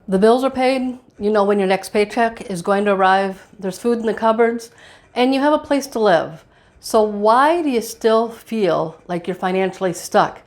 The bills are paid, you know when your next paycheck is going to arrive, there's food in the cupboards, and you have a place to live. So why do you still feel like you're financially stuck?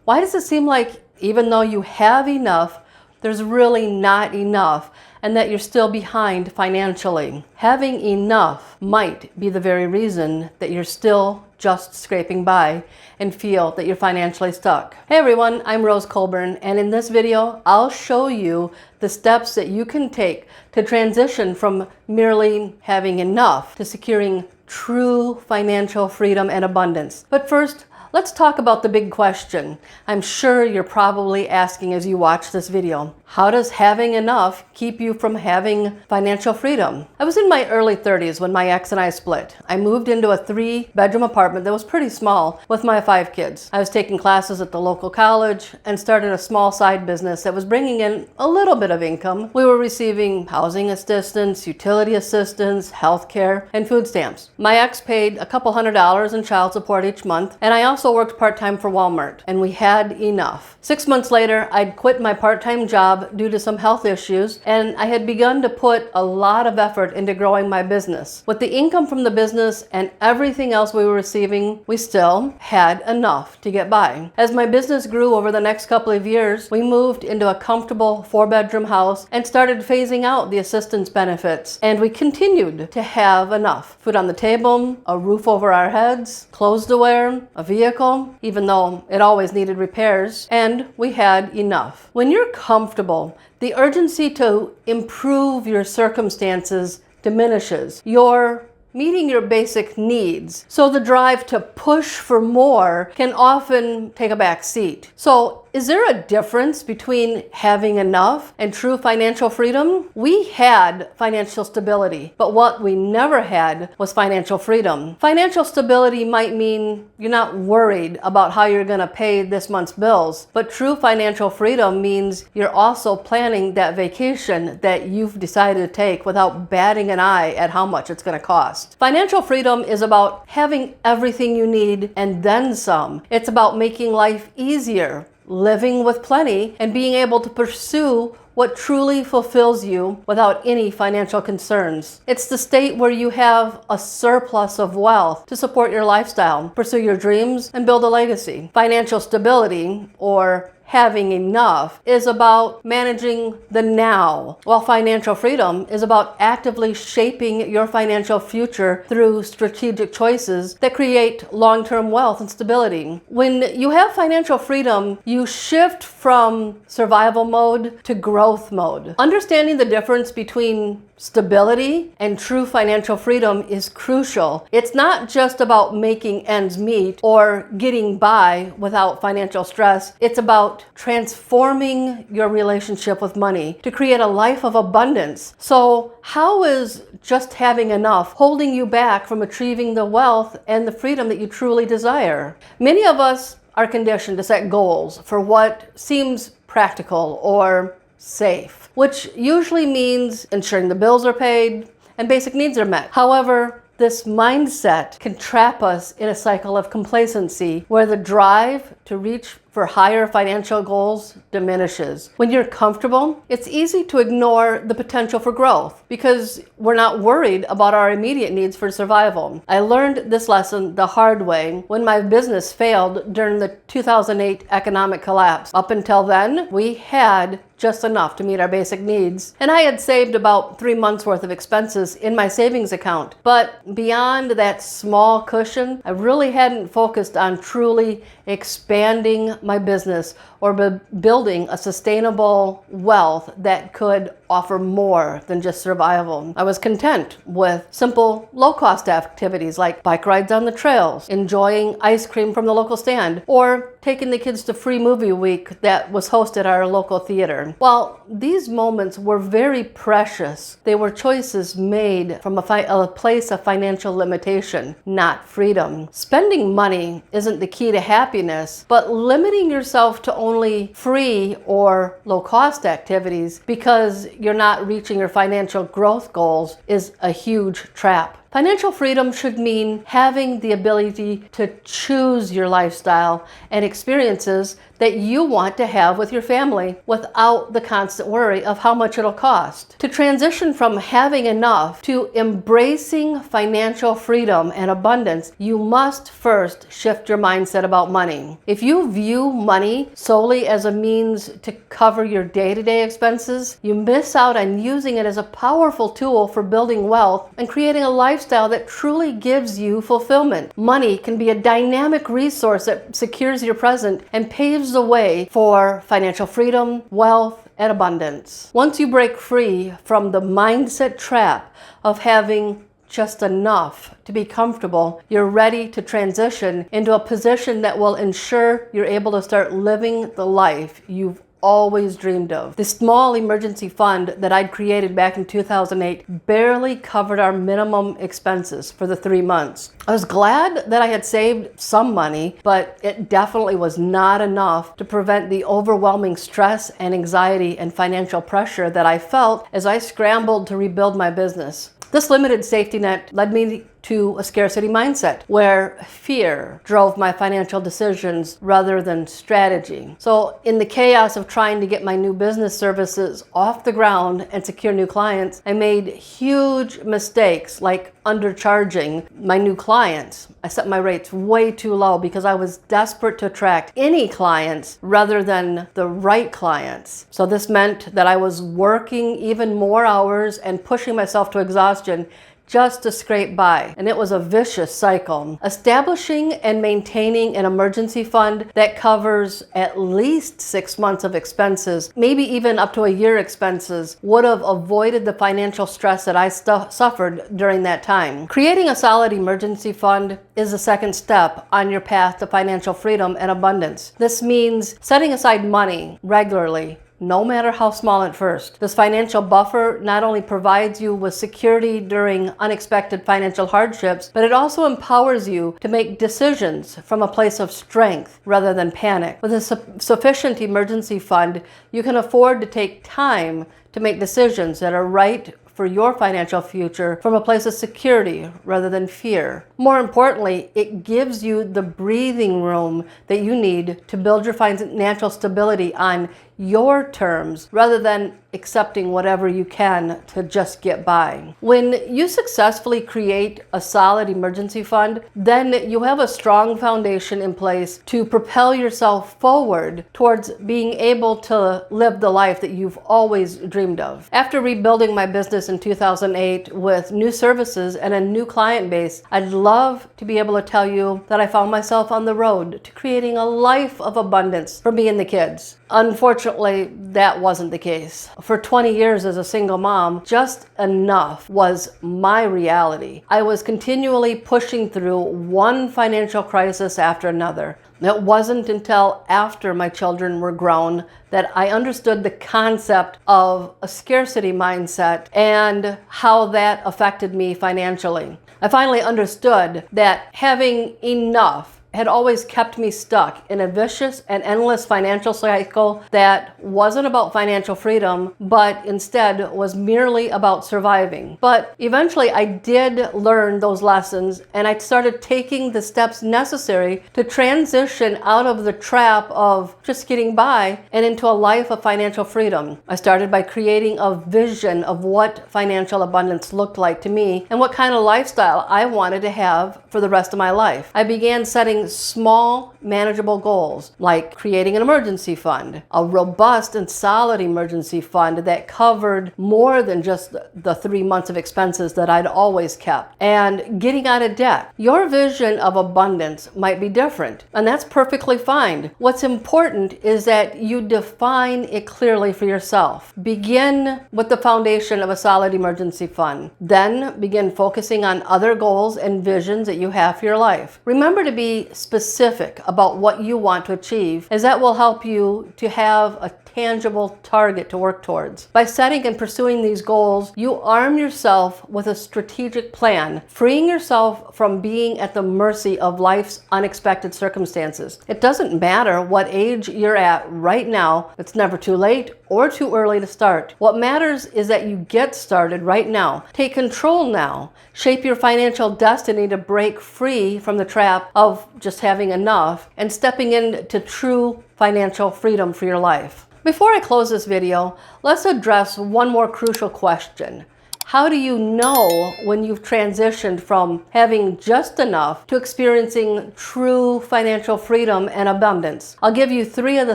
Why does it seem like even though you have enough, there's really not enough, and that you're still behind financially? Having enough might be the very reason that you're still just scraping by and feel that you're financially stuck. Hey everyone, I'm Rose Colburn, and in this video, I'll show you the steps that you can take to transition from merely having enough to securing true financial freedom and abundance. But first, let's talk about the big question I'm sure you're probably asking as you watch this video. How does having enough keep you from having financial freedom? I was in my early 30s when my ex and I split. I moved into a 3-bedroom apartment that was pretty small with my 5 kids. I was taking classes at the local college and started a small side business that was bringing in a little bit of income. We were receiving housing assistance, utility assistance, healthcare, and food stamps. My ex paid a couple $100s in child support each month, and I also worked part-time for Walmart, and we had enough. 6 months later, I'd quit my part-time job due to some health issues, and I had begun to put a lot of effort into growing my business. With the income from the business and everything else we were receiving, we still had enough to get by. As my business grew over the next couple of years, we moved into a comfortable 4-bedroom house and started phasing out the assistance benefits, and we continued to have enough. Food on the table, a roof over our heads, clothes to wear, a vehicle, even though it always needed repairs, and we had enough. When you're comfortable, the urgency to improve your circumstances diminishes. You're meeting your basic needs, so the drive to push for more can often take a back seat. So is there a difference between having enough and true financial freedom? We had financial stability, but what we never had was financial freedom. Financial stability might mean you're not worried about how you're going to pay this month's bills, but true financial freedom means you're also planning that vacation that you've decided to take without batting an eye at how much it's going to cost. Financial freedom is about having everything you need and then some. It's about making life easier, living with plenty, and being able to pursue what truly fulfills you without any financial concerns. It's the state where you have a surplus of wealth to support your lifestyle, pursue your dreams, and build a legacy. Financial stability, or having enough, is about managing the now, while financial freedom is about actively shaping your financial future through strategic choices that create long-term wealth and stability. When you have financial freedom, you shift from survival mode to growth mode. Understanding the difference between stability and true financial freedom is crucial. It's not just about making ends meet or getting by without financial stress. It's about transforming your relationship with money to create a life of abundance. So how is just having enough holding you back from achieving the wealth and the freedom that you truly desire? Many of us are conditioned to set goals for what seems practical or safe, which usually means ensuring the bills are paid and basic needs are met. However, this mindset can trap us in a cycle of complacency where the drive to reach for higher financial goals diminishes. When you're comfortable, it's easy to ignore the potential for growth because we're not worried about our immediate needs for survival. I learned this lesson the hard way when my business failed during the 2008 economic collapse. Up until then, we had just enough to meet our basic needs, and I had saved about 3 months worth of expenses in my savings account. But beyond that small cushion, I really hadn't focused on truly expanding my business or building a sustainable wealth that could offer more than just survival. I was content with simple, low-cost activities like bike rides on the trails, enjoying ice cream from the local stand, or taking the kids to free movie week that was hosted at our local theater. While these moments were very precious, they were choices made from a place of financial limitation, not freedom. Spending money isn't the key to happiness, but limiting yourself to only free or low-cost activities because you're not reaching your financial growth goals is a huge trap. Financial freedom should mean having the ability to choose your lifestyle and experiences that you want to have with your family without the constant worry of how much it'll cost. To transition from having enough to embracing financial freedom and abundance, you must first shift your mindset about money. If you view money solely as a means to cover your day-to-day expenses, you miss out on using it as a powerful tool for building wealth and creating a lifestyle that truly gives you fulfillment. Money can be a dynamic resource that secures your present and paves the way for financial freedom, wealth, and abundance. Once you break free from the mindset trap of having just enough to be comfortable, you're ready to transition into a position that will ensure you're able to start living the life you've always dreamed of. The small emergency fund that I'd created back in 2008 barely covered our minimum expenses for the 3 months. I was glad that I had saved some money, but it definitely was not enough to prevent the overwhelming stress and anxiety and financial pressure that I felt as I scrambled to rebuild my business. This limited safety net led me to a scarcity mindset where fear drove my financial decisions rather than strategy. So in the chaos of trying to get my new business services off the ground and secure new clients, I made huge mistakes like undercharging my new clients. I set my rates way too low because I was desperate to attract any clients rather than the right clients. So this meant that I was working even more hours and pushing myself to exhaustion just to scrape by, and it was a vicious cycle. Establishing and maintaining an emergency fund that covers at least 6 months of expenses, maybe even up to a year expenses, would have avoided the financial stress that I suffered during that time. Creating a solid emergency fund is the second step on your path to financial freedom and abundance. This means setting aside money regularly, no matter how small at first. This financial buffer not only provides you with security during unexpected financial hardships, but it also empowers you to make decisions from a place of strength rather than panic. With a sufficient emergency fund, you can afford to take time to make decisions that are right for your financial future from a place of security rather than fear. More importantly, it gives you the breathing room that you need to build your financial stability on your terms rather than accepting whatever you can to just get by. When you successfully create a solid emergency fund, then you have a strong foundation in place to propel yourself forward towards being able to live the life that you've always dreamed of. After rebuilding my business in 2008 with new services and a new client base, I'd love to be able to tell you that I found myself on the road to creating a life of abundance for me and the kids. Unfortunately, that wasn't the case. For 20 years as a single mom, just enough was my reality. I was continually pushing through one financial crisis after another. It wasn't until after my children were grown that I understood the concept of a scarcity mindset and how that affected me financially. I finally understood that having enough had always kept me stuck in a vicious and endless financial cycle that wasn't about financial freedom, but instead was merely about surviving. But eventually I did learn those lessons, and I started taking the steps necessary to transition out of the trap of just getting by and into a life of financial freedom. I started by creating a vision of what financial abundance looked like to me and what kind of lifestyle I wanted to have for the rest of my life. I began setting small, manageable goals, like creating an emergency fund, a robust and solid emergency fund that covered more than just the 3 months of expenses that I'd always kept, and getting out of debt. Your vision of abundance might be different, and that's perfectly fine. What's important is that you define it clearly for yourself. Begin with the foundation of a solid emergency fund. Then begin focusing on other goals and visions that you have for your life. Remember to be specific about what you want to achieve, as that will help you to have a tangible target to work towards. By setting and pursuing these goals, you arm yourself with a strategic plan, freeing yourself from being at the mercy of life's unexpected circumstances. It doesn't matter what age you're at right now. It's never too late or too early to start. What matters is that you get started right now. Take control now. Shape your financial destiny to break free from the trap of just having enough and stepping into true financial freedom for your life. Before I close this video, let's address one more crucial question. How do you know when you've transitioned from having just enough to experiencing true financial freedom and abundance? I'll give you 3 of the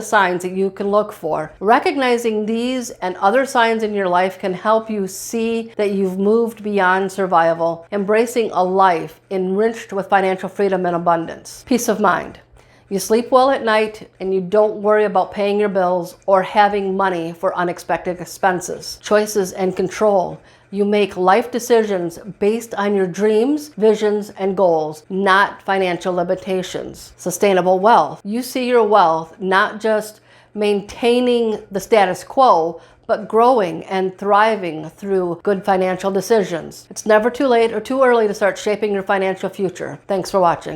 signs that you can look for. Recognizing these and other signs in your life can help you see that you've moved beyond survival, embracing a life enriched with financial freedom and abundance. Peace of mind. You sleep well at night and you don't worry about paying your bills or having money for unexpected expenses. Choices and control. You make life decisions based on your dreams, visions, and goals, not financial limitations. Sustainable wealth. You see your wealth not just maintaining the status quo, but growing and thriving through good financial decisions. It's never too late or too early to start shaping your financial future. Thanks for watching.